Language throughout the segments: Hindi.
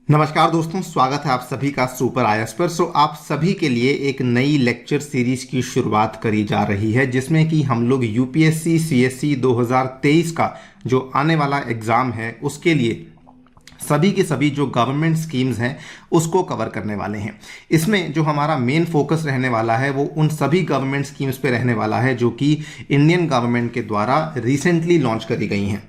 नमस्कार दोस्तों, स्वागत है आप सभी का सुपर आईएएस पर। आप सभी के लिए एक नई लेक्चर सीरीज की शुरुआत करी जा रही है जिसमें कि हम लोग यूपीएससी सीएससी 2023 का जो आने वाला एग्जाम है उसके लिए सभी के सभी जो गवर्नमेंट स्कीम्स हैं उसको कवर करने वाले हैं। इसमें जो हमारा मेन फोकस रहने वाला है वो उन सभी गवर्नमेंट स्कीम्स पे रहने वाला है जो कि इंडियन गवर्नमेंट के द्वारा रिसेंटली लॉन्च करी गई हैं।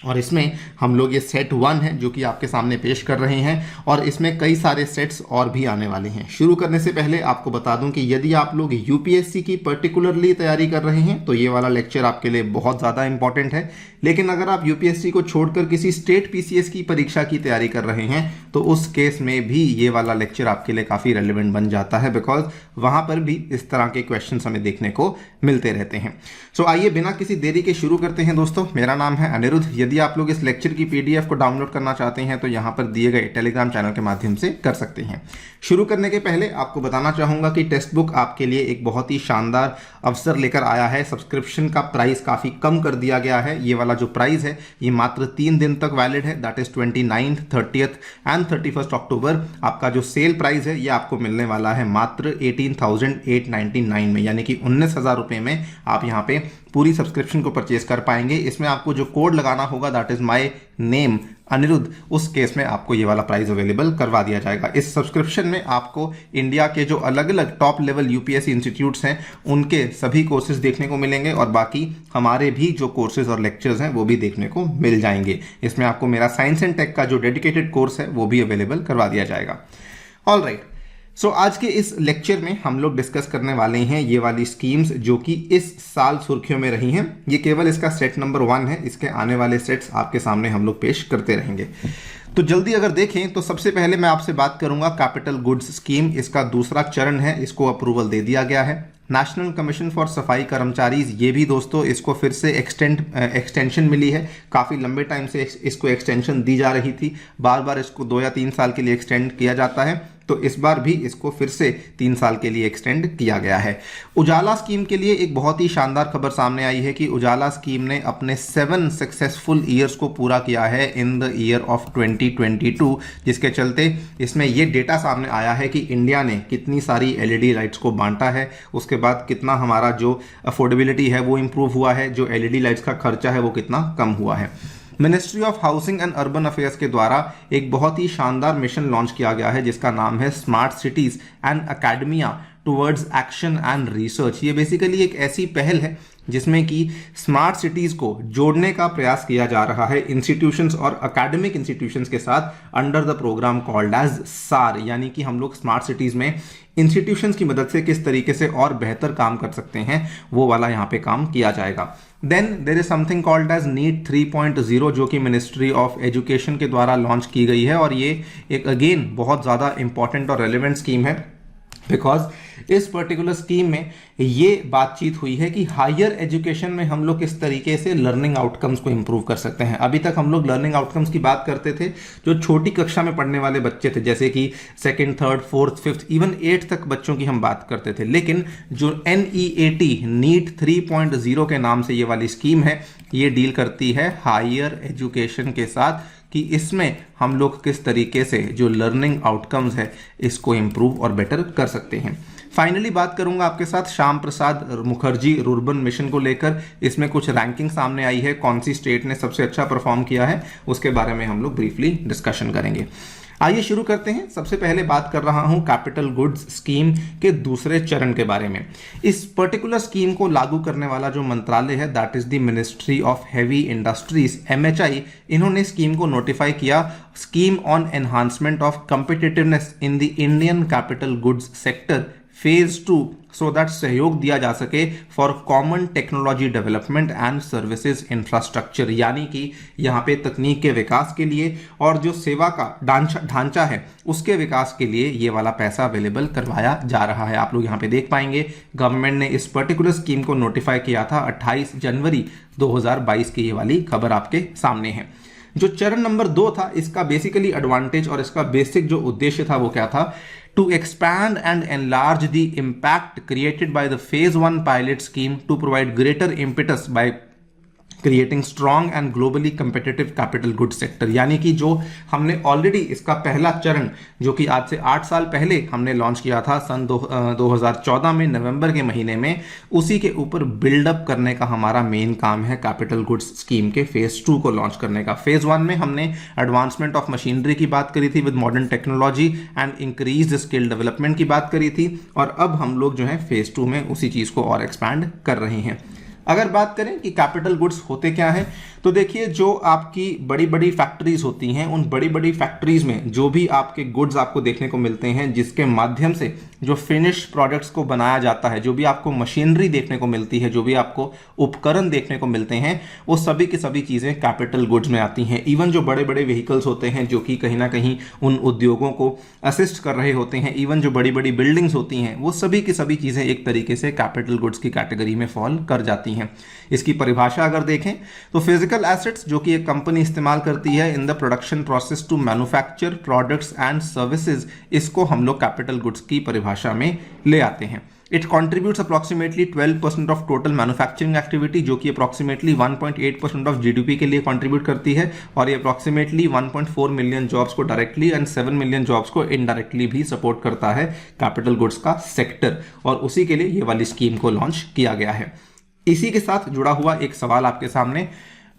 और इसमें हम लोग ये सेट 1 है जो कि आपके सामने पेश कर रहे हैं और इसमें कई सारे सेट्स और भी आने वाले हैं। शुरू करने से पहले आपको बता दूं कि यदि आप लोग यूपीएससी की पर्टिकुलरली तैयारी कर रहे हैं तो ये वाला लेक्चर आपके लिए बहुत ज़्यादा इंपॉर्टेंट है। लेकिन अगर आप यूपीएससी को छोड़कर किसी स्टेट पीसीएस की परीक्षा की तैयारी कर रहे हैं तो उस केस में भी ये वाला लेक्चर आपके लिए काफ़ी रेलिवेंट बन जाता है, बिकॉज वहाँ पर भी इस तरह के क्वेश्चन हमें देखने को मिलते रहते हैं। आइए बिना किसी देरी के शुरू करते हैं दोस्तों। मेरा नाम है अनिरुद्ध। यदि आप लोग इस लेक्चर की पीडीएफ को डाउनलोड करना चाहते हैं तो यहाँ पर दिए गए टेलीग्राम चैनल के माध्यम से कर सकते हैं। शुरू करने के पहले आपको बताना चाहूंगा कि टेक्स्ट बुक आपके लिए एक बहुत ही शानदार अवसर लेकर आया है। सब्सक्रिप्शन का प्राइस काफ़ी कम कर दिया गया है। ये वाला जो प्राइस है ये मात्र 3 दिन तक वैलिड है, that is 29th, 30th and 31st अक्टूबर। आपका जो सेल प्राइस है ये आपको मिलने वाला है मात्र 18,899 में, यानी कि 19,000 रुपये में आप यहाँ पे पूरी सब्सक्रिप्शन को परचेज कर पाएंगे। इसमें आपको जो कोड लगाना होगा that is my name Aniruddh, उस केस में आपको ये वाला प्राइस अवेलेबल करवा दिया जाएगा। इस सब्सक्रिप्शन में आपको इंडिया के जो अलग अलग टॉप लेवल यूपीएससी इंस्टीट्यूट्स हैं उनके सभी कोर्सेज देखने को मिलेंगे और बाकी हमारे भी जो कोर्सेज और लेक्चर्स हैं वो भी देखने को मिल जाएंगे। इसमें आपको मेरा साइंस एंड टेक का जो डेडिकेटेड कोर्स है वो भी अवेलेबल करवा दिया जाएगा। ऑल राइट, आज के इस लेक्चर में हम लोग डिस्कस करने वाले हैं ये वाली स्कीम्स जो कि इस साल सुर्खियों में रही हैं। ये केवल इसका सेट नंबर 1 है, इसके आने वाले सेट्स आपके सामने हम लोग पेश करते रहेंगे। तो जल्दी अगर देखें तो सबसे पहले मैं आपसे बात करूंगा कैपिटल गुड्स स्कीम। इसका दूसरा चरण है, इसको अप्रूवल दे दिया गया है। नेशनल कमीशन फॉर सफाई कर्मचारीज, ये भी दोस्तों इसको फिर से एक्सटेंशन मिली है। काफ़ी लंबे टाइम से इसको एक्सटेंशन दी जा रही थी, बार बार इसको 2 या 3 साल के लिए एक्सटेंड किया जाता है, तो इस बार भी इसको फिर से 3 साल के लिए एक्सटेंड किया गया है। उजाला स्कीम के लिए एक बहुत ही शानदार खबर सामने आई है कि उजाला स्कीम ने अपने 7 सक्सेसफुल ईयर्स को पूरा किया है इन द ईयर ऑफ 2022, जिसके चलते इसमें यह डेटा सामने आया है कि इंडिया ने कितनी सारी एलईडी लाइट्स को बांटा है, उसके बाद कितना हमारा जो अफोर्डेबिलिटी है वो इंप्रूव हुआ है, जो एलईडी लाइट्स का खर्चा है वो कितना कम हुआ है। Ministry of housing and urban affairs के द्वारा एक बहुत ही शानदार मिशन लॉन्च किया गया है जिसका नाम है smart cities and academia towards action and research. ये बेसिकली एक ऐसी पहल है जिसमें कि स्मार्ट सिटीज को जोड़ने का प्रयास किया जा रहा है इंस्टीट्यूशंस और एकेडमिक इंस्टीट्यूशंस के साथ under the program called as SAAR. यानी कि हम लोग स्मार्ट सिटीज में इंस्टीट्यूशंस की मदद से किस तरीके से और बेहतर काम कर सकते हैं वो वाला यहाँ पे काम किया जाएगा। Then there is something called as NEAT 3.0 जो कि मिनिस्ट्री ऑफ एजुकेशन के द्वारा लॉन्च की गई है और ये एक अगेन बहुत ज़्यादा इंपॉर्टेंट और रेलिवेंट स्कीम है, बिकॉज इस पर्टिकुलर स्कीम में ये बातचीत हुई है कि हायर एजुकेशन में हम लोग किस तरीके से लर्निंग आउटकम्स को इंप्रूव कर सकते हैं। अभी तक हम लोग लर्निंग आउटकम्स की बात करते थे जो छोटी कक्षा में पढ़ने वाले बच्चे थे, जैसे कि 2nd, 3rd, 4th, 5th even 8th तक बच्चों की हम बात करते थे। लेकिन जो NEAT नीट 3.0 के नाम से ये वाली स्कीम है ये डील करती है हायर एजुकेशन के साथ कि इसमें हम लोग किस तरीके से जो लर्निंग आउटकम्स है इसको इम्प्रूव और बेटर कर सकते हैं। फाइनली बात करूंगा आपके साथ श्याम प्रसाद मुखर्जी रुर्बन मिशन को लेकर। इसमें कुछ रैंकिंग सामने आई है, कौन सी स्टेट ने सबसे अच्छा परफॉर्म किया है उसके बारे में हम लोग ब्रीफली डिस्कशन करेंगे। आइए शुरू करते हैं। सबसे पहले बात कर रहा हूं कैपिटल गुड्स स्कीम के दूसरे चरण के बारे में। इस पर्टिकुलर स्कीम को लागू करने वाला जो मंत्रालय है that is the ministry of heavy industries MHI। इन्होंने स्कीम को नोटिफाई किया, scheme on enhancement of competitiveness in the Indian capital goods sector phase 2 so that सहयोग दिया जा सके for common technology development and services infrastructure. यानी कि यहाँ पे तकनीक के विकास के लिए और जो सेवा का ढांचा है उसके विकास के लिए ये वाला पैसा अवेलेबल करवाया जा रहा है। आप लोग यहाँ पे देख पाएंगे गवर्नमेंट ने इस पर्टिकुलर स्कीम को नोटिफाई किया था 28 जनवरी 2022 की ये वाली खबर आपके सामने है। जो चरण नंबर 2 था इसका बेसिकली एडवांटेज और इसका बेसिक जो उद्देश्य था वो क्या था, to expand and enlarge the impact created by the phase 1 pilot scheme to provide greater impetus by creating strong and globally competitive capital good sector. यानी कि जो हमने ऑलरेडी इसका पहला चरण जो कि आज से 8 साल पहले हमने लॉन्च किया था सन 2014 में नवंबर के महीने में, उसी के ऊपर बिल्डअप करने का हमारा मेन काम है कैपिटल गुड्स स्कीम के फेज 2 को लॉन्च करने का। फेज 1 में हमने एडवांसमेंट ऑफ मशीनरी की बात करी थी with modern technology and increase skill development की बात करी थी, और अब हम लोग जो है फेज 2 में उसी चीज को और एक्सपैंड कर रहे हैं। अगर बात करें कि कैपिटल गुड्स होते क्या हैं, तो देखिए जो आपकी बड़ी बड़ी फैक्ट्रीज होती हैं, उन बड़ी बड़ी फैक्ट्रीज में जो भी आपके गुड्स आपको देखने को मिलते हैं, जिसके माध्यम से जो फिनिश प्रोडक्ट्स को बनाया जाता है, जो भी आपको मशीनरी देखने को मिलती है, जो भी आपको उपकरण देखने को मिलते हैं, वो सभी की सभी चीजें कैपिटल गुड्स में आती हैं। इवन जो बड़े बड़े व्हीकल्स होते हैं जो कि कहीं ना कहीं उन उद्योगों को असिस्ट कर रहे होते हैं, इवन जो बड़ी बड़ी बिल्डिंग्स होती हैं, वो सभी की सभी चीजें एक तरीके से कैपिटल गुड्स की कैटेगरी में फॉल कर जाती हैं। इसकी परिभाषा अगर देखें तो फिजिकल एसेट्स जो कि एक कंपनी इस्तेमाल करती है in the production process to manufacture products and services, इसको हम लोग कैपिटल गुड्स की परिभाषा में ले आते हैं। It contributes approximately 12% of total manufacturing activity, जो कि अप्रॉक्सीमेटली 1.8% ऑफ जीडीपी के लिए कॉन्ट्रीब्यूट करती है, और ये अप्रॉक्सीमेटली 1.4 मिलियन जॉब्स को डायरेक्टली एंड 7 मिलियन जॉब्स को इनडायरेक्टली भी सपोर्ट करता है कैपिटल गुड्स का सेक्टर, और उसी के लिए ये वाली स्कीम को लॉन्च किया गया है। इसी के साथ जुड़ा हुआ एक सवाल आपके सामने,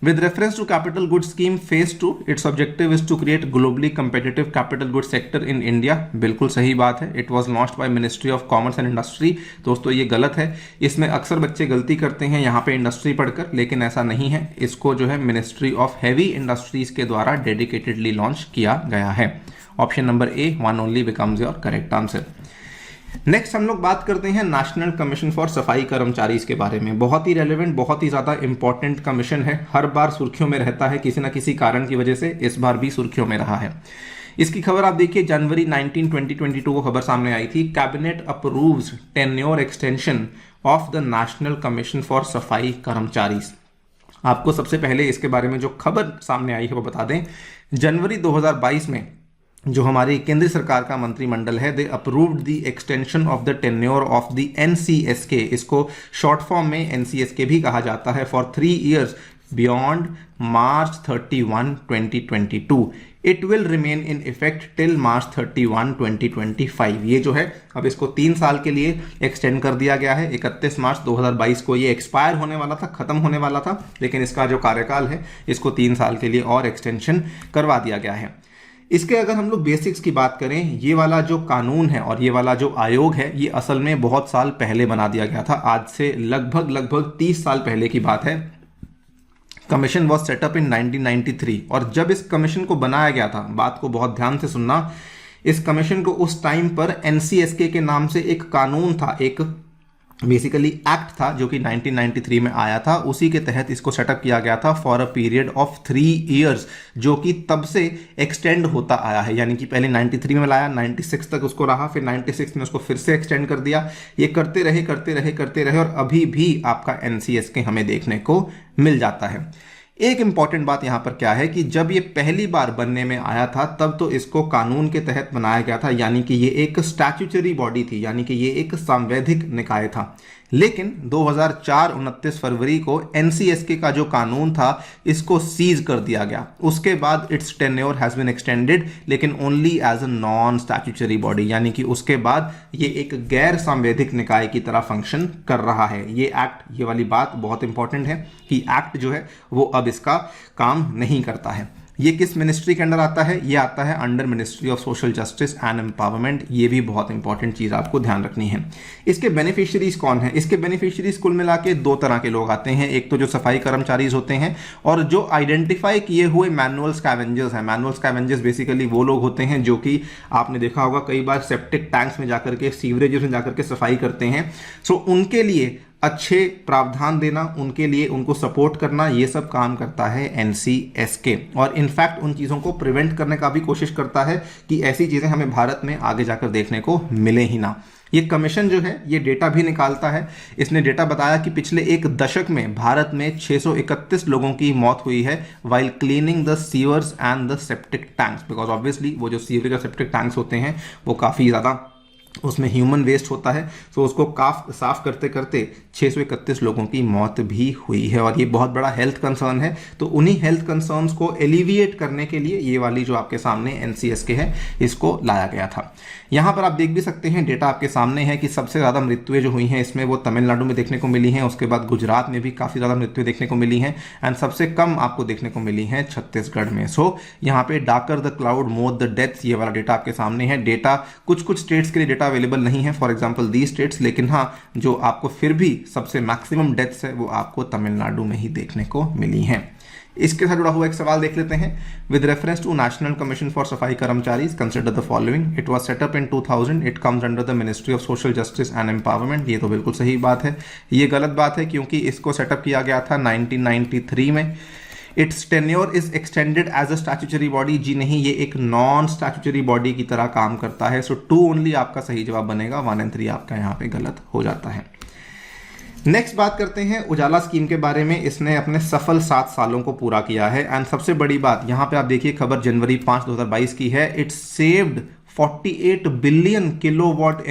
with reference to capital goods scheme phase 2 its objective is to create globally competitive capital goods sector in India। बिल्कुल सही बात है। It was launched by Ministry of Commerce and Industry। दोस्तों ये गलत है, इसमें अक्सर बच्चे गलती करते हैं यहाँ पे इंडस्ट्री पढ़कर, लेकिन ऐसा नहीं है। इसको जो है मिनिस्ट्री ऑफ हैवी इंडस्ट्रीज के द्वारा डेडिकेटेडली लॉन्च किया गया है। Option number A, one only becomes your correct answer. Next हम लोग बात करते हैं नेशनल कमीशन फॉर सफाई कर्मचारी के बारे में। बहुत ही रेलेवेंट, बहुत ही ज्यादा इंपॉर्टेंट कमीशन है, हर बार सुर्खियों में रहता है किसी ना किसी कारण की वजह से, इस बार भी सुर्खियों में रहा है। इसकी खबर आप देखिए, जनवरी 19, 2022 को खबर सामने आई थी, cabinet approves tenure extension of the national commission for Safai कर्मचारी। आपको सबसे पहले इसके बारे में जो खबर सामने आई है वो बता दें। जनवरी 2022 में जो हमारी केंद्र सरकार का मंत्रिमंडल है, they approved the extension of the tenure of the NCSK, इसको शॉर्ट फॉर्म में एनसीएसके भी कहा जाता है, for 3 years beyond March 31, 2022। It will remain in effect till March 31, 2025। ये जो है अब इसको 3 साल के लिए एक्सटेंड कर दिया गया है। 31 मार्च 2022 को ये एक्सपायर होने वाला था, खत्म होने वाला था, लेकिन इसका जो कार्यकाल है इसको 3 साल के लिए और एक्सटेंशन करवा दिया गया है। इसके अगर हम लोग बेसिक्स की बात करें, ये वाला जो कानून है और ये वाला जो आयोग है, ये असल में बहुत साल पहले बना दिया गया था, आज से लगभग 30 साल पहले की बात है। कमीशन वॉज सेटअप इन 1993, और जब इस कमीशन को बनाया गया था, बात को बहुत ध्यान से सुनना, इस कमीशन को उस टाइम पर एनसीएसके के नाम से एक कानून था, एक बेसिकली एक्ट था जो कि 1993 में आया था, उसी के तहत इसको सेटअप किया गया था for a period of 3 years, जो कि तब से एक्सटेंड होता आया है। यानी कि पहले 93 में लाया, 96 तक उसको रहा, फिर 96 में उसको फिर से एक्सटेंड कर दिया। ये करते रहे और अभी भी आपका एनसीएसके हमें देखने को मिल जाता है। एक इंपॉर्टेंट बात यहां पर क्या है कि जब ये पहली बार बनने में आया था तब तो इसको कानून के तहत बनाया गया था, यानी कि ये एक स्टैट्यूटरी बॉडी थी, यानी कि ये एक सांवैधिक निकाय था। लेकिन 2004 29 फरवरी को एनसीएसके का जो कानून था इसको सीज कर दिया गया। उसके बाद its tenure has been extended, लेकिन only as a non statutory body, यानी कि उसके बाद ये एक गैर सांवैधिक निकाय की तरह फंक्शन कर रहा है। ये एक्ट, ये वाली बात बहुत इंपॉर्टेंट है कि एक्ट जो है वो अब इसका काम नहीं करता है। ये किस मिनिस्ट्री के अंडर आता है? ये आता है under ministry of social justice and empowerment. ये भी बहुत इंपॉर्टेंट चीज आपको ध्यान रखनी है। इसके बेनिफिशियरीज कौन है? इसके बेनिफिशियरीज कुल मिला के 2 तरह के लोग आते हैं। एक तो जो सफाई कर्मचारीज होते हैं और जो आइडेंटिफाई किए हुए मैनुअल स्कैवेंजर्स हैं। मैनुअल स्कैवेंजर्स बेसिकली वो लोग होते हैं जो कि आपने देखा होगा कई बार सेप्टिक टैंक्स में जाकर के, सीवरेजेस में जाकर के सफाई करते हैं। सो उनके लिए अच्छे प्रावधान देना, उनके लिए उनको सपोर्ट करना, ये सब काम करता है एनसीएसके, और इनफैक्ट उन चीज़ों को प्रिवेंट करने का भी कोशिश करता है कि ऐसी चीज़ें हमें भारत में आगे जाकर देखने को मिले ही ना। ये कमीशन जो है ये डेटा भी निकालता है। इसने डेटा बताया कि पिछले 1 दशक में भारत में 631 लोगों की मौत हुई है while cleaning the sewers and the septic tanks, because obviously वो जो सीवरेज और सेप्टिक टैंक्स होते हैं वो काफ़ी ज़्यादा उसमें ह्यूमन वेस्ट होता है, तो उसको साफ करते करते 631 लोगों की मौत भी हुई है और ये बहुत बड़ा हेल्थ कंसर्न है। तो उन्हीं हेल्थ कंसर्न्स को एलिविएट करने के लिए ये वाली जो आपके सामने एनसीएस के है इसको लाया गया था। यहाँ पर आप देख भी सकते हैं, डेटा आपके सामने है कि सबसे ज़्यादा मृत्युएं जो हुई हैं इसमें वो तमिलनाडु में देखने को मिली हैं, उसके बाद गुजरात में भी काफ़ी ज़्यादा मृत्यु देखने को मिली हैं एंड सबसे कम आपको देखने को मिली हैं छत्तीसगढ़ में। सो यहाँ पे darker the cloud more the deaths, ये वाला डेटा आपके सामने है। डेटा कुछ स्टेट्स के लिए डेटा अवेलेबल नहीं है, फॉर एग्जाम्पल दी स्टेट्स, लेकिन हाँ जो आपको फिर भी सबसे मैक्सिमम डेथ्स है वो आपको तमिलनाडु में ही देखने को मिली हैं। इसके साथ जुड़ा हुआ एक सवाल देख लेते हैं। With reference to national commission for Safai Karmachari consider the following, it was set up in 2000, it comes under the ministry of social justice and empowerment. ये तो बिल्कुल सही बात है। ये गलत बात है क्योंकि इसको सेटअप किया गया था 1993 में। Its tenure is extended as a statutory body, जी नहीं, ये एक नॉन स्टैट्यूटरी बॉडी की तरह काम करता है। सो 2 ओनली आपका सही जवाब बनेगा, 1 और 3 आपका यहाँ पे गलत हो जाता है। नेक्स्ट बात करते हैं उजाला स्कीम के बारे में। इसने अपने सफल 7 सालों को पूरा किया है एंड सबसे बड़ी बात यहाँ पे आप देखिए, खबर जनवरी 5 2022 की है। It's saved 48 billion kilowatt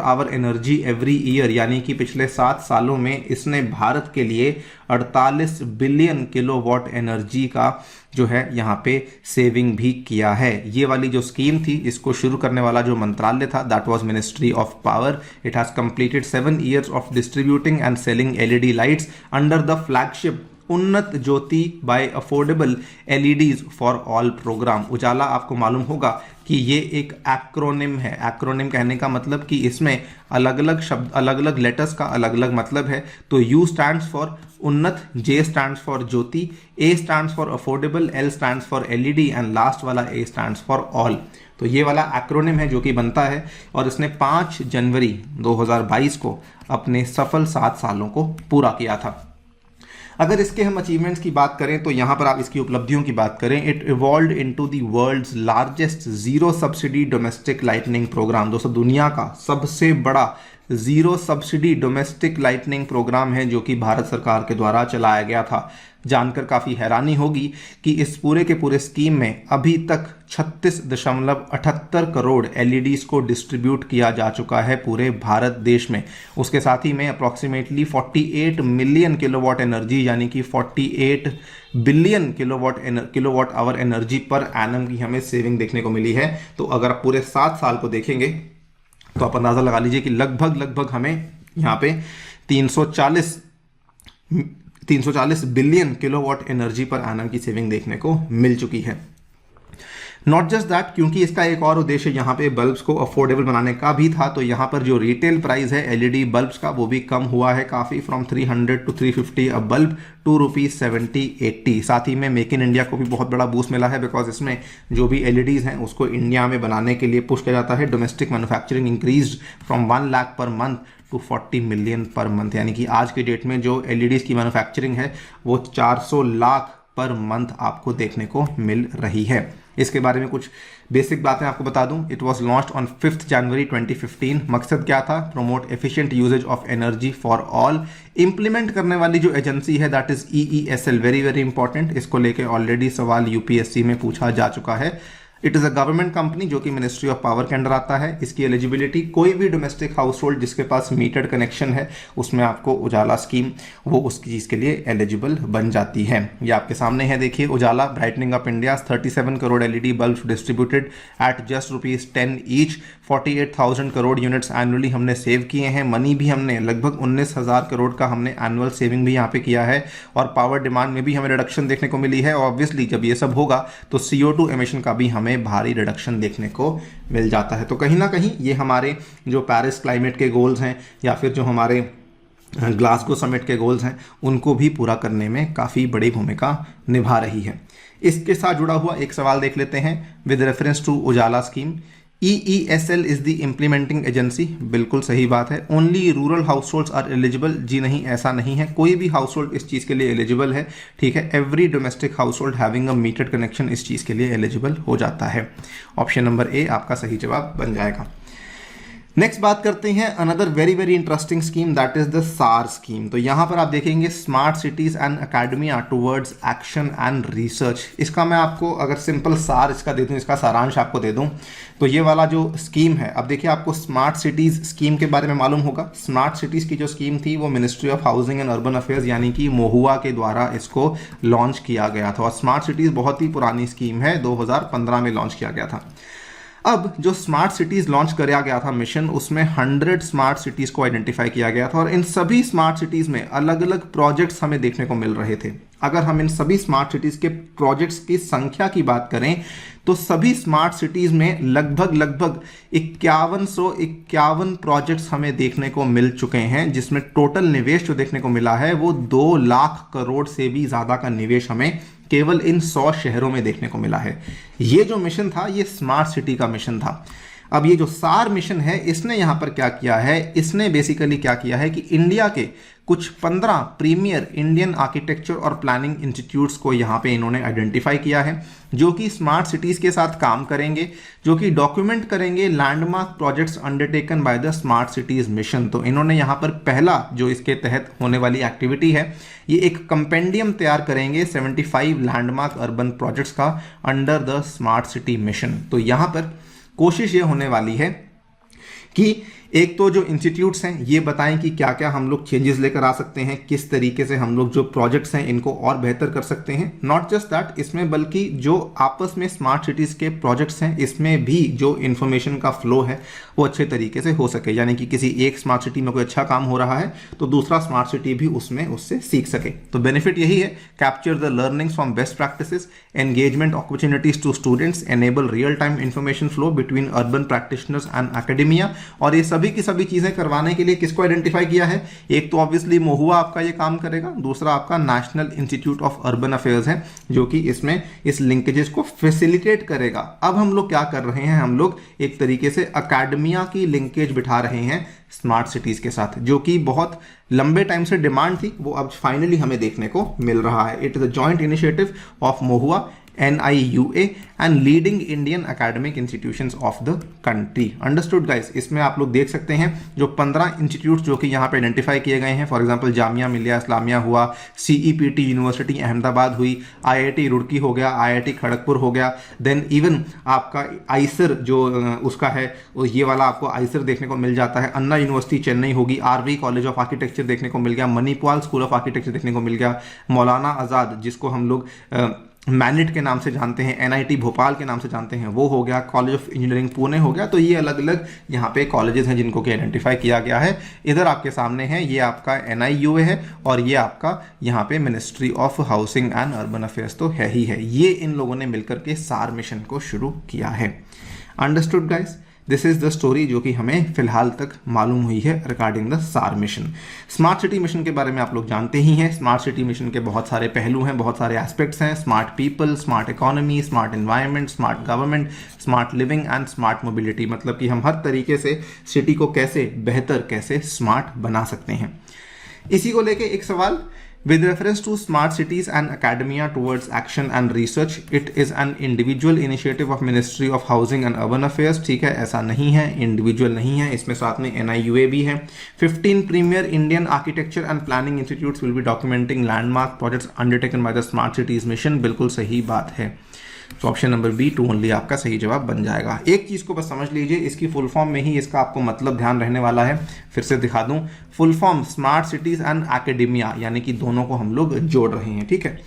hour energy every year, यानी कि पिछले 7 सालों में इसने भारत के लिए 48 बिलियन किलोवाट एनर्जी का जो है यहाँ पे सेविंग भी किया है। ये वाली जो स्कीम थी इसको शुरू करने वाला जो मंत्रालय था that was ministry of power. It has completed 7 years of distributing and selling LED lights under the flagship Unnat Jyoti by affordable LEDs for all programme. Ujala आपको मालूम होगा कि ये एक एक्रोनिम है। एक्रोनिम कहने का मतलब कि इसमें अलग अलग शब्द, अलग अलग लेटर्स का अलग अलग मतलब है। तो U स्टैंड्स फॉर उन्नत, J stands for Jyoti, A stands for affordable, L stands for LED and last वाला A स्टैंड्स फॉर ऑल। तो ये वाला एक्रोनिम है जो कि बनता है और इसने 5 जनवरी 2022 को अपने सफल 7 सालों को पूरा किया था। अगर इसके हम अचीवमेंट्स की बात करें तो यहाँ पर आप इसकी उपलब्धियों की बात करें, it evolved into the world's largest zero subsidy domestic lightning program. दोस्तों दुनिया का सबसे बड़ा zero subsidy domestic lightning program है जो कि भारत सरकार के द्वारा चलाया गया था। जानकर काफ़ी हैरानी होगी कि इस पूरे के पूरे स्कीम में अभी तक 36.78 करोड़ एलईडीज को डिस्ट्रीब्यूट किया जा चुका है पूरे भारत देश में। उसके साथ ही में अप्रॉक्सीमेटली 48 मिलियन किलोवाट एनर्जी यानी कि 48 billion kilowatt hour energy per annum की हमें सेविंग देखने को मिली है। तो अगर आप पूरे 7 साल को देखेंगे तो आप अंदाज़ा लगा लीजिए कि लगभग हमें यहाँ पे 340 billion kilowatt energy per annum की सेविंग देखने को मिल चुकी है। नॉट जस्ट दैट, क्योंकि इसका एक और उद्देश्य यहाँ पे बल्ब्स को अफोर्डेबल बनाने का भी था, तो यहाँ पर जो रिटेल प्राइस है एलईडी बल्ब्स का वो भी कम हुआ है काफ़ी, from 300 to 350 a bulb to ₹70-80। साथ ही में मेक इन इंडिया को भी बहुत बड़ा बूस्ट मिला है, बिकॉज इसमें जो भी एलईडीज हैं उसको इंडिया में बनाने के लिए पुश किया जाता है। Domestic manufacturing increase from 1 lakh per month to 40 million per month, यानी कि आज के डेट में जो एलईडीज की मैन्युफैक्चरिंग है वो 400 लाख पर मंथ आपको देखने को मिल रही है। इसके बारे में कुछ बेसिक बातें आपको बता दूं। It was launched on 5 January 2015। मकसद क्या था? Promote efficient usages of energy for all. Implement करने वाली जो एजेंसी है that is EESL, very important. इसको लेके ऑलरेडी सवाल यूपीएससी में पूछा जा चुका है। It is a government company जो कि मिनिस्ट्री ऑफ पावर के अंडर आता है। इसकी एलिजिबिलिटी, कोई भी डोमेस्टिक हाउस होल्ड जिसके पास मीटर्ड कनेक्शन है उसमें आपको उजाला स्कीम वो उसकी चीज़ के लिए एलिजिबल बन जाती है। ये आपके सामने है, देखिए Ujala brightening up India, 37 crore LED bulb distributed at just ₹10 each, 48,000 crore units annually हमने सेव किए हैं। मनी भी हमने लगभग 19,000 करोड़ का हमने एनुअल सेविंग भी यहाँ पे किया है और पावर डिमांड में भी हमें रिडक्शन देखने को मिली है। ऑब्वियसली जब ये सब होगा तो CO2 एमिशन का भी हमें भारी रिडक्शन देखने को मिल जाता है। तो कहीं ना कहीं ये हमारे जो पेरिस क्लाइमेट के गोल्स हैं या फिर जो हमारे ग्लासगो समिट के गोल्स हैं उनको भी पूरा करने में काफ़ी बड़ी भूमिका निभा रही है। इसके साथ जुड़ा हुआ एक सवाल देख लेते हैं with reference to Ujala scheme. EESL is the implementing agency, बिल्कुल सही बात है। Only rural households are eligible, जी नहीं, ऐसा नहीं है। कोई भी हाउस होल्ड इस चीज़ के लिए एलिजिबल है, ठीक है। Every domestic house hold having a metered connection इस चीज़ के लिए एलिजिबल हो जाता है। ऑप्शन नंबर A आपका सही जवाब बन जाएगा। नेक्स्ट बात करते हैं another very very interesting scheme, that is the सार स्कीम। तो यहां पर आप देखेंगे smart cities and academia towards action and research. इसका मैं आपको अगर सिंपल सार इसका दे दूं, इसका सारांश आपको दे दूं, तो ये वाला जो स्कीम है, अब देखिए आपको स्मार्ट सिटीज स्कीम के बारे में मालूम होगा। स्मार्ट सिटीज की जो स्कीम थी वो ministry of housing and urban affairs यानी कि महुआ के द्वारा इसको लॉन्च किया गया था। और स्मार्ट सिटीज बहुत ही पुरानी स्कीम है, 2015 में लॉन्च किया गया था। अब जो स्मार्ट सिटीज लॉन्च किया गया था मिशन, उसमें 100 स्मार्ट सिटीज को आइडेंटिफाई किया गया था और इन सभी स्मार्ट सिटीज में अलग अलग प्रोजेक्ट्स हमें देखने को मिल रहे थे। अगर हम इन सभी स्मार्ट सिटीज के प्रोजेक्ट्स की संख्या की बात करें तो सभी स्मार्ट सिटीज में लगभग 5151 प्रोजेक्ट्स हमें देखने को मिल चुके हैं, जिसमें टोटल निवेश जो देखने को मिला है वो 2 लाख करोड़ से भी ज्यादा का निवेश हमें केवल इन 100 शहरों में देखने को मिला है। ये जो मिशन था ये स्मार्ट सिटी का मिशन था। अब ये जो सार मिशन है इसने यहां पर क्या किया है, इसने बेसिकली क्या किया है कि इंडिया के कुछ 15 प्रीमियर इंडियन आर्किटेक्चर और प्लानिंग इंस्टीट्यूट्स को यहां पे इन्होंने आइडेंटिफाई किया है, जो कि स्मार्ट सिटीज के साथ काम करेंगे, जो कि डॉक्यूमेंट करेंगे landmark projects undertaken by the smart cities mission. तो इन्होंने यहां पर पहला जो इसके तहत होने वाली एक्टिविटी है, ये एक कंपेंडियम तैयार करेंगे 75 लैंडमार्क अर्बन प्रोजेक्ट्स का under the smart city mission. तो यहां पर कोशिश ये होने वाली है कि एक तो जो इंस्टीट्यूट्स हैं ये बताएं कि क्या क्या हम लोग चेंजेस लेकर आ सकते हैं, किस तरीके से हम लोग जो प्रोजेक्ट्स हैं इनको और बेहतर कर सकते हैं। नॉट जस्ट दैट, इसमें बल्कि जो आपस में स्मार्ट सिटीज के प्रोजेक्ट्स हैं इसमें भी जो इंफॉर्मेशन का फ्लो है वो अच्छे तरीके से हो सके, यानी कि किसी एक स्मार्ट सिटी में कोई अच्छा काम हो रहा है तो दूसरा स्मार्ट सिटी भी उसमें उससे सीख सके। तो बेनिफिट यही है, capture the learnings from best practices, engagement opportunities to students, enable real time information flow between urban practitioners and academia. और ये सभी की सभी चीजें करवाने के लिए किसको आइडेंटिफाई किया है, एक तो ऑब्वियसली महुआ आपका ये काम करेगा, दूसरा आपका national institute of urban affairs है जो कि इसमें इस लिंकेजेस को फैसिलिटेट करेगा। अब हम लोग क्या कर रहे हैं, हम लोग एक तरीके से अकेडमिया की लिंकेज बिठा रहे हैं स्मार्ट सिटीज के साथ, जो कि बहुत लंबे टाइम से डिमांड थी, वो अब फाइनली हमें देखने को मिल रहा है। It is a joint initiative of Mahua, NIUA and leading Indian academic institutions of the country. Understood guys? इसमें आप लोग देख सकते हैं जो 15 इंस्टीट्यूट्स जो कि यहाँ पे आइडेंटिफाई किए गए हैं, फॉर एग्जांपल जामिया मिलिया इस्लामिया हुआ, CEPT यूनिवर्सिटी अहमदाबाद हुई, IIT रुड़की हो गया, IIT खड़गपुर हो गया, देन इवन आपका आइसर जो उसका है ये वाला आपको आइसर देखने को मिल जाता है, अन्ना यूनिवर्सिटी चेन्नई होगी, RV कॉलेज ऑफ आर्किटेक्चर देखने को मिल गया, मणिपाल स्कूल ऑफ आर्किटेक्चर देखने को मिल गया, मौलाना आज़ाद जिसको हम लोग मैनिट के नाम से जानते हैं, NIT भोपाल के नाम से जानते हैं वो हो गया, कॉलेज ऑफ इंजीनियरिंग पुणे हो गया। तो ये अलग अलग यहाँ पे कॉलेजेस हैं जिनको कि आइडेंटिफाई किया गया है। इधर आपके सामने है ये आपका NIUA है और ये आपका यहाँ पे ministry of housing and urban affairs तो है ही है। ये इन लोगों ने मिलकर के सार मिशन को शुरू किया है। Understood guys? This is the story जो कि हमें फिलहाल तक मालूम हुई है रिगार्डिंग द सार मिशन। स्मार्ट सिटी मिशन के बारे में आप लोग जानते ही हैं। स्मार्ट सिटी मिशन के बहुत सारे पहलू हैं, बहुत सारे एस्पेक्ट्स हैं, smart people, smart economy, smart environment, smart government, smart living and smart mobility. मतलब कि हम हर तरीके से सिटी को कैसे बेहतर, कैसे स्मार्ट बना सकते हैं। इसी को लेके एक सवाल, with reference to smart cities and academia towards action and research, it is an individual initiative of Ministry of Housing and Urban Affairs। ठीक है, ऐसा नहीं है, इंडिविजुअल नहीं है, इसमें साथ में NIUA भी है। 15 premier Indian architecture and planning institutes will be documenting landmark projects undertaken by the smart cities mission। बिल्कुल सही बात है। तो ऑप्शन नंबर B2 ओनली आपका सही जवाब बन जाएगा। एक चीज को बस समझ लीजिए, इसकी फुल फॉर्म में ही इसका आपको मतलब ध्यान रहने वाला है। फिर से दिखा दूं, full form smart cities and academia, यानी कि दोनों को हम लोग जोड़ रहे हैं। ठीक है,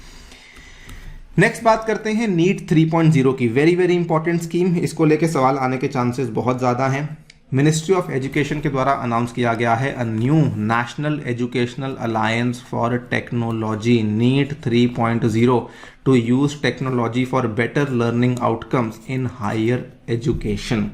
नेक्स्ट बात करते हैं नीट 3.0 की। वेरी वेरी इंपॉर्टेंट स्कीम, इसको लेके सवाल आने के चांसेस बहुत ज्यादा हैं। मिनिस्ट्री ऑफ एजुकेशन के द्वारा अनाउंस किया गया है a new national educational alliance for technology, NEAT 3.0, to use technology for better learning outcomes in higher education.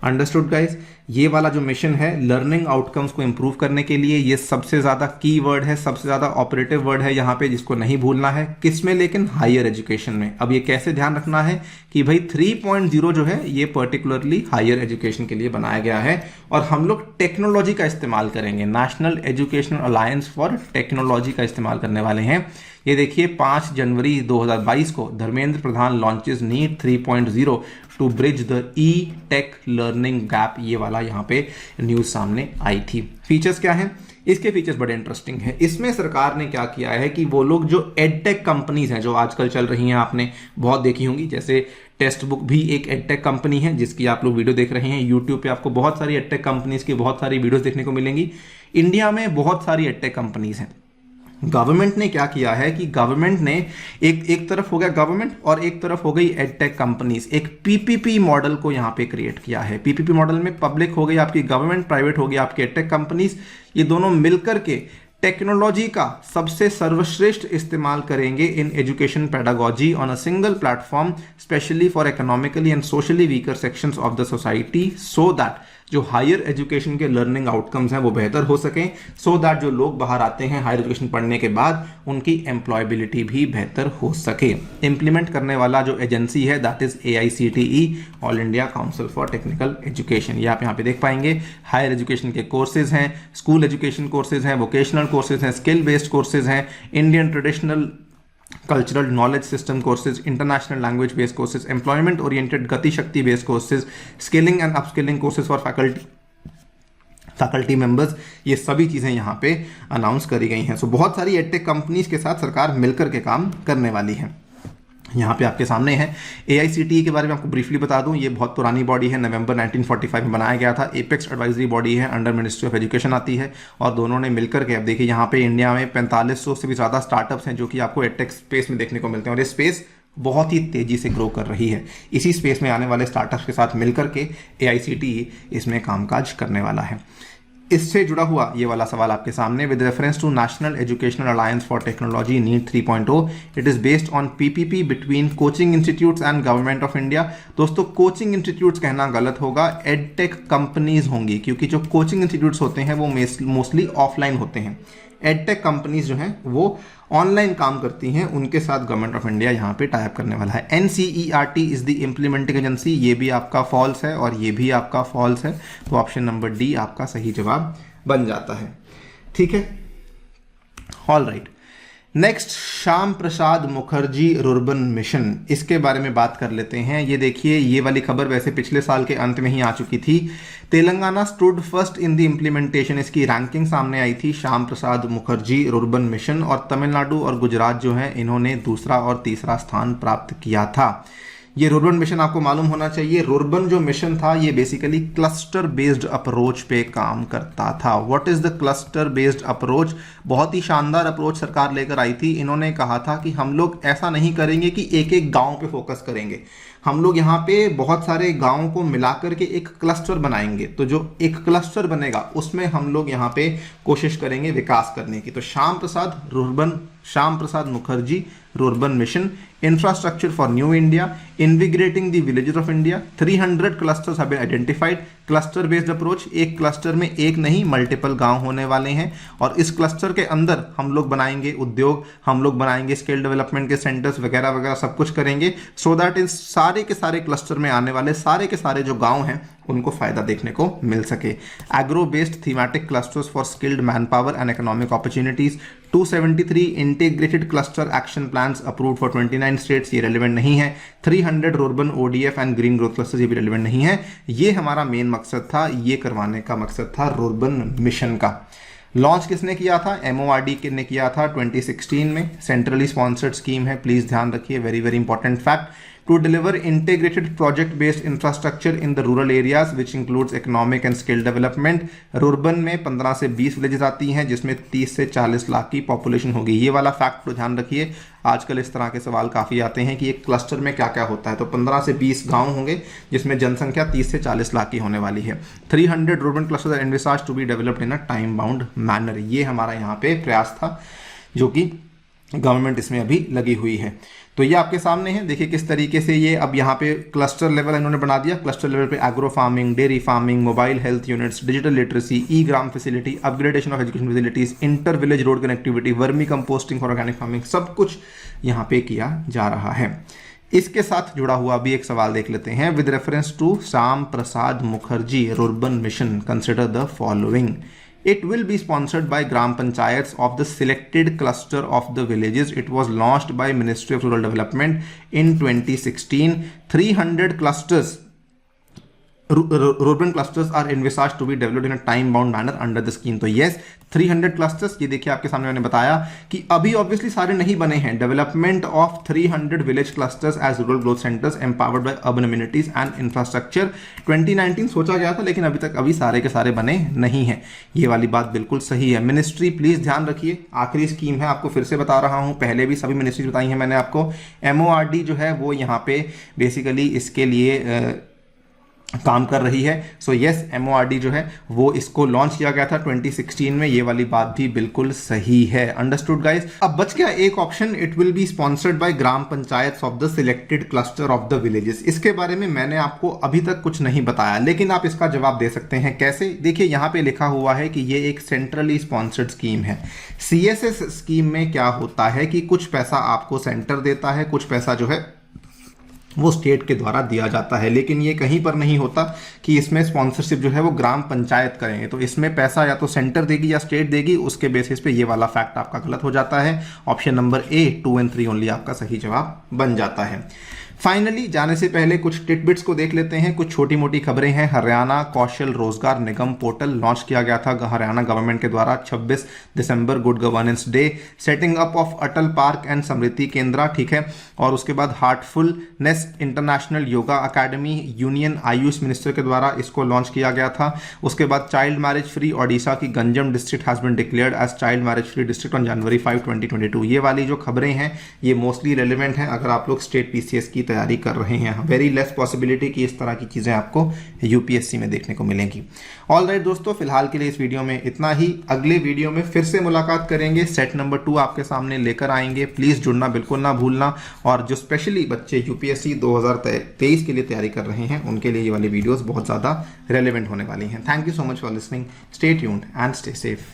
Understood guys? ये वाला जो मिशन है लर्निंग आउटकम्स को इंप्रूव करने के लिए, ये सबसे ज्यादा की वर्ड है, सबसे ज्यादा ऑपरेटिव वर्ड है यहाँ पे, जिसको नहीं भूलना है। किसमें? लेकिन हायर एजुकेशन में। अब ये कैसे ध्यान रखना है कि भाई 3.0 जो है ये पर्टिकुलरली हायर एजुकेशन के लिए बनाया गया है और हम लोग टेक्नोलॉजी का इस्तेमाल करेंगे। National educational alliance for technology का इस्तेमाल करने वाले हैं। ये देखिए 5 जनवरी 2022 को Dharmendra Pradhan launches NEAT 3.0 to bridge the e tech learning gap, ये वाला यहाँ पे न्यूज सामने आई थी। फीचर्स क्या हैं? इसके फीचर्स बड़े इंटरेस्टिंग है। इसमें सरकार ने क्या किया है कि वो लोग जो एडटेक कंपनीज हैं जो आजकल चल रही हैं, आपने बहुत देखी होंगी, जैसे टेक्स्ट बुक भी एक एडटेक कंपनी है जिसकी आप लोग वीडियो देख रहे हैं। यूट्यूब पे आपको बहुत सारी एडटेक कंपनीज की बहुत सारी वीडियोस देखने को मिलेंगी। इंडिया में बहुत सारी एडटेक कंपनीज हैं। गवर्नमेंट ने क्या किया है कि गवर्नमेंट ने एक तरफ हो गया गवर्नमेंट और एक तरफ हो गई एडटेक कंपनीज, एक पीपीपी मॉडल को यहाँ पे क्रिएट किया है। पीपीपी मॉडल में पब्लिक हो गई आपकी गवर्नमेंट, प्राइवेट हो गई आपकी एडटेक कंपनीज। ये दोनों मिलकर के टेक्नोलॉजी का सबसे सर्वश्रेष्ठ इस्तेमाल करेंगे in education pedagogy on a single platform, specially for economically and socially weaker sections of the society, so that जो हायर एजुकेशन के लर्निंग आउटकम्स हैं वो बेहतर हो सकें, सो दैट जो लोग बाहर आते हैं हायर एजुकेशन पढ़ने के बाद उनकी एम्प्लॉयबिलिटी भी बेहतर हो सके। इंप्लीमेंट करने वाला जो एजेंसी है that is AICTE, all India council for technical education. ये आप यहाँ पे देख पाएंगे। हायर एजुकेशन के कोर्सेज हैं, स्कूल एजुकेशन कोर्सेज हैं, वोकेशनल कोर्सेज हैं, स्किल बेस्ड कोर्सेज हैं, Indian traditional cultural knowledge system courses, international language based courses, employment oriented गति शक्ति based courses, skilling and upskilling courses for faculty members, ये सभी चीज़ें यहाँ पे अनाउंस करी गई हैं। सो बहुत सारी एडटेक कंपनीज के साथ सरकार मिलकर के काम करने वाली है। यहाँ पे आपके सामने है AICTE के बारे में आपको ब्रीफली बता दूं। ये बहुत पुरानी बॉडी है, नवंबर 1945 में बनाया गया था। एपेक्स एडवाइजरी बॉडी है, अंडर मिनिस्ट्री ऑफ एजुकेशन आती है और दोनों ने मिलकर के, अब देखिए यहाँ पे इंडिया में 4500 से भी ज़्यादा स्टार्टअप्स हैं जो कि आपको एडटेक स्पेस में देखने को मिलते हैं और ये स्पेस बहुत ही तेजी से ग्रो कर रही है। इसी स्पेस में आने वाले स्टार्टअप्स के साथ मिलकर के AICTE इसमें कामकाज करने वाला है। इससे जुड़ा हुआ ये वाला सवाल आपके सामने, with reference to national educational alliance for technology NEAT 3.0, it is based on PPP between coaching institutes and government of India. दोस्तों कोचिंग इंस्टीट्यूट्स कहना गलत होगा, एडटेक कंपनीज होंगी, क्योंकि जो कोचिंग इंस्टीट्यूट्स होते हैं वो मोस्टली ऑफलाइन होते हैं। एडटेक कंपनीज जो हैं वो ऑनलाइन काम करती हैं, उनके साथ गवर्नमेंट ऑफ इंडिया यहाँ पे टाइप करने वाला है। NCERT is the implementing agency, ये भी आपका फॉल्स है और ये भी आपका फॉल्स है, तो ऑप्शन नंबर डी आपका सही जवाब बन जाता है। ठीक है, all right. Next, Shyam Prasad Mukherjee rurban mission, इसके बारे में बात कर लेते हैं। ये देखिए, ये वाली खबर वैसे पिछले साल के अंत में ही आ चुकी थी। Telangana stood first in the implementation, इसकी रैंकिंग सामने आई थी, श्याम प्रसाद मुखर्जी रुर्बन मिशन, और तमिलनाडु और गुजरात जो है इन्होंने दूसरा और तीसरा स्थान प्राप्त किया था। ये रुर्बन मिशन आपको मालूम होना चाहिए, रुर्बन जो मिशन था ये बेसिकली क्लस्टर बेस्ड अप्रोच पे काम करता था। What is the cluster based approach? बहुत ही शानदार अप्रोच सरकार लेकर आई थी। इन्होंने कहा था कि हम लोग ऐसा नहीं करेंगे कि एक एक गांव पे फोकस करेंगे, हम लोग यहाँ पे बहुत सारे गांवों को मिलाकर के एक क्लस्टर बनाएंगे। तो जो एक क्लस्टर बनेगा उसमें हम लोग यहाँ पे कोशिश करेंगे विकास करने की। तो Shyam Prasad Mukherjee rurban mission, infrastructure for new India, invigorating the villages of India, 300 clusters have been identified. Cluster based approach, एक क्लस्टर में एक नहीं मल्टीपल गांव होने वाले हैं और इस क्लस्टर के अंदर हम लोग बनाएंगे उद्योग, हम लोग बनाएंगे स्किल डेवलपमेंट के सेंटर्स वगैरह वगैरह सब कुछ करेंगे, सो दैट इन सारे के सारे क्लस्टर में आने वाले सारे के सारे जो गांव हैं उनको फायदा देखने को मिल सके। Agro based thematic clusters for skilled man power and economic opportunities, 273 integrated cluster action plans approved for 29 states, ये रेलिवेंट नहीं है। 300 rurban ODF and green growth clusters, ये भी रेलिवेंट नहीं है। ये हमारा मेन मकसद था, ये करवाने का मकसद था रुर्बन मिशन का। लॉन्च किसने किया था? MORD ने किया था 2016 में। सेंट्रली स्पॉन्सर्ड स्कीम है, प्लीज ध्यान रखिए, very very important fact. To deliver integrated project based infrastructure in the rural areas which includes economic and skill development. Rurban में 15 से 20 विलेजेस आती हैं जिसमें 30 से 40 लाख की पॉपुलेशन होगी। ये वाला फैक्ट तो ध्यान रखिए, आजकल इस तरह के सवाल काफ़ी आते हैं कि एक क्लस्टर में क्या क्या होता है। तो 15 से 20 गांव होंगे जिसमें जनसंख्या 30 से 40 लाख की होने वाली है। 300 rurban clusters are envisaged to be developed in a time bound manner. ये हमारा यहाँ पे प्रयास था जो कि गवर्नमेंट इसमें अभी लगी हुई है। तो ये आपके सामने है, देखिए किस तरीके से ये अब यहाँ पे क्लस्टर लेवल इन्होंने बना दिया। क्लस्टर लेवल पे agro farming, dairy farming, mobile health units, digital literacy, E gram facility, upgradation of education facilities, inter village road connectivity, vermi composting for organic farming, सब कुछ यहाँ पे किया जा रहा है। इसके साथ जुड़ा हुआ भी एक सवाल देख लेते हैं। With reference to Shyam Prasad Mukherjee rurban mission consider the following. It will be sponsored by Gram Panchayats of the selected cluster of the villages. It was launched by Ministry of Rural Development in 2016. 300 clusters, urban clusters are envisaged to be developed in a time bound manner under the scheme. तो yes, 300 क्लस्टर्स, ये देखिए आपके सामने मैंने बताया कि अभी ऑब्वियसली सारे नहीं बने हैं. Development of 300 village clusters as rural growth centres empowered by urban amenities and infrastructure 2019 सोचा गया था, लेकिन अभी सारे के सारे बने नहीं हैं. ये वाली बात बिल्कुल सही है. मिनिस्ट्री प्लीज ध्यान रखिए, आखिरी स्कीम है, आपको फिर से बता रहा हूं, पहले भी सभी मिनिस्ट्री बताई हैं मैंने आपको. MORD जो है वो यहाँ पे बेसिकली इसके लिए काम कर रही है. सो यस, MORD जो है वो इसको लॉन्च किया गया था 2016 में. ये वाली बात भी बिल्कुल सही है. Understood guys. अब बच गया एक option, it will be sponsored by gram panchayat of the selected cluster of the villages. इसके बारे में मैंने आपको अभी तक कुछ नहीं बताया, लेकिन आप इसका जवाब दे सकते हैं. कैसे? देखिए यहाँ पे लिखा हुआ है कि ये एक सेंट्रली स्पॉन्सर्ड स्कीम है. CSS स्कीम में क्या होता है कि कुछ पैसा आपको सेंटर देता है, कुछ पैसा जो है वो स्टेट के द्वारा दिया जाता है. लेकिन ये कहीं पर नहीं होता कि इसमें स्पॉन्सरशिप जो है वो ग्राम पंचायत करेंगे. तो इसमें पैसा या तो सेंटर देगी या स्टेट देगी. उसके बेसिस पे ये वाला फैक्ट आपका गलत हो जाता है. ऑप्शन नंबर A 2 और 3 ओनली आपका सही जवाब बन जाता है. फाइनली जाने से पहले कुछ टिटबिट्स को देख लेते हैं. कुछ छोटी मोटी खबरें हैं. हरियाणा कौशल रोजगार निगम पोर्टल लॉन्च किया गया था हरियाणा गवर्नमेंट के द्वारा 26 दिसंबर, good governance day. Setting up of Atal park and समृद्धि केंद्र, ठीक है. और उसके बाद heartfulness international yoga academy union Ayush minister के द्वारा इसको लॉन्च किया गया था. उसके बाद चाइल्ड मैरिज फ्री ओडिशा की Ganjam district has been declared as child marriage free district on January 5, 2022. ये वाली जो खबरें हैं ये मोस्टली रेलिवेंट हैं अगर आप लोग स्टेट PCS की तैयारी कर रहे हैं. वेरी लेस पॉसिबिलिटी कि इस तरह की चीजें आपको UPSC में देखने को मिलेंगी. ऑल राइट दोस्तों, फिलहाल के लिए इस वीडियो में इतना ही. अगले वीडियो में फिर से मुलाकात करेंगे. सेट नंबर 2 आपके सामने लेकर आएंगे. प्लीज जुड़ना बिल्कुल ना भूलना. और जो स्पेशली बच्चे UPSC 2023 के लिए तैयारी कर रहे हैं उनके लिए ये वाली वीडियोस बहुत ज्यादा रेलेवेंट होने वाली हैं. Thank you so much for listening. Stay tuned and stay safe.